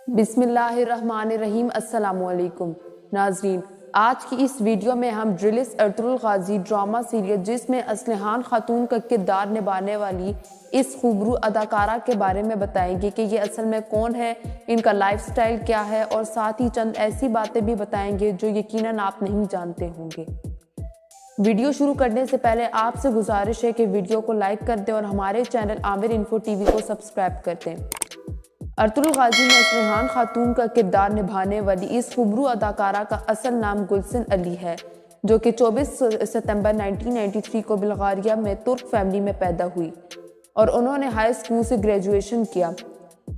बिस्मिल्लाहिर्रहमानिर्रहीम। अस्सलामुअलैकुम नाजरीन, आज की इस वीडियो में हम ड्रिलिस अर्तुगरुल गाजी ड्रामा सीरियल जिसमें असलहान खातून का किरदार निभाने वाली इस खूबरू अदाकारा के बारे में बताएंगे कि ये असल में कौन है, इनका लाइफस्टाइल क्या है और साथ ही चंद ऐसी बातें भी बताएंगे जो यकीनन आप नहीं जानते होंगे। वीडियो शुरू करने से पहले आपसे गुजारिश है कि वीडियो को लाइक कर दें और हमारे चैनल आमिर इन्फो टीवी को सब्सक्राइब कर दें। अर्तुगरुल गाजी में असलहान खातून का किरदार निभाने वाली इस खूबरू अदाकारा का असल नाम गुलशन अली है, जो कि 24 सितंबर 1993 को बुल्गारिया में तुर्क फैमिली में पैदा हुई और उन्होंने हाई स्कूल से ग्रेजुएशन किया।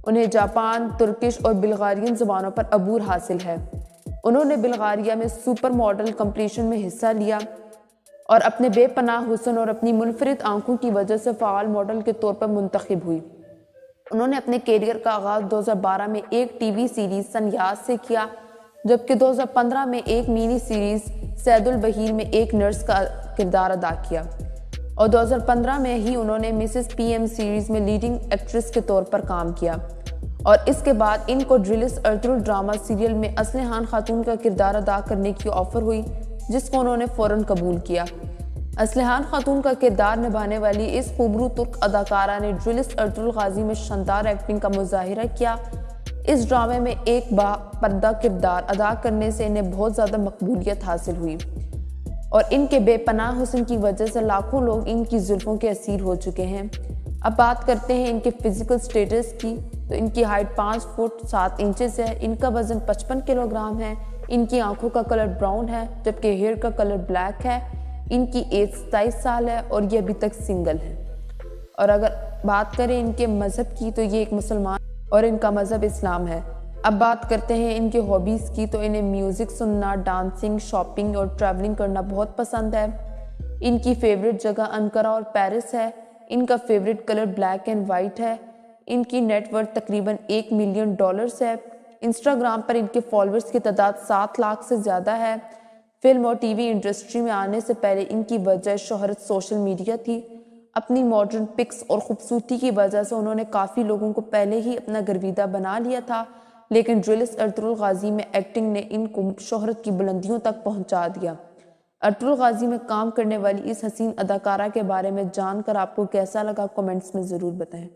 उन्हें जापान, तुर्किश और बुल्गारियन ज़बानों पर अबूर हासिल है। उन्होंने बुल्गारिया में सुपर मॉडल कंपटीशन में हिस्सा लिया और अपने बेपनाह हुस्न और अपनी मुनफरिद आंखों की वजह से फ़ाल मॉडल के तौर पर मुंतखब हुई। उन्होंने अपने कैरियर का आगाज 2012 में एक टीवी सीरीज सन्यास से किया, जबकि 2015 में एक मिनी सीरीज सैदुल बहीर में एक नर्स का किरदार अदा किया और 2015 में ही उन्होंने मिसेस पीएम सीरीज में लीडिंग एक्ट्रेस के तौर पर काम किया और इसके बाद इनको ड्रिलिस अर्तुगरुल ड्रामा सीरियल में असलहान खातून का किरदार अदा करने की ऑफर हुई, जिसको उन्होंने फ़ौरन कबूल किया। असलहान खातून का किरदार निभाने वाली इस खूबरू तुर्क अदाकारा ने ड्रिलिस अर्तुगरुल गाजी में शानदार एक्टिंग का मुजाहिरा किया। इस ड्रामे में एक बापर्दा किरदार अदा करने से इन्हें बहुत ज़्यादा मकबूलियत हासिल हुई और इनके बेपनाह हुस्न की वजह से लाखों लोग इनकी जुल्फ़ों के असीर हो चुके हैं। अब बात करते हैं इनके फिजिकल स्टेटस की, तो इनकी हाइट 5 फुट 7 इंचेस है, इनका वज़न 55 किलोग्राम है, इनकी आंखों का कलर ब्राउन है जबकि हेयर का कलर ब्लैक है, इनकी एज 27 साल है और ये अभी तक सिंगल है। और अगर बात करें इनके मज़हब की, तो ये एक मुसलमान और इनका मज़हब इस्लाम है। अब बात करते हैं इनके हॉबीज़ की, तो इन्हें म्यूज़िक सुनना, डांसिंग, शॉपिंग और ट्रैवलिंग करना बहुत पसंद है। इनकी फेवरेट जगह अंकारा और पेरिस है। इनका favourite colour black and white है। इनकी नेटवर्थ तकरीबन $1 मिलियन है। इंस्टाग्राम पर इनके फॉलोअर्स की तादाद 7 लाख से ज़्यादा है। फिल्म और टीवी इंडस्ट्री में आने से पहले इनकी वजह शोहरत सोशल मीडिया थी। अपनी मॉडर्न पिक्स और खूबसूरती की वजह से उन्होंने काफ़ी लोगों को पहले ही अपना गर्विदा बना लिया था, लेकिन ड्रिलिस अर्तुगरुल गाजी में एक्टिंग ने इनको शोहरत की बुलंदियों तक पहुंचा दिया। अर्तुगरुल गाजी में काम करने वाली इस हसीन अदाकारा के बारे में जानकर आपको कैसा लगा, कमेंट्स में ज़रूर बताएं।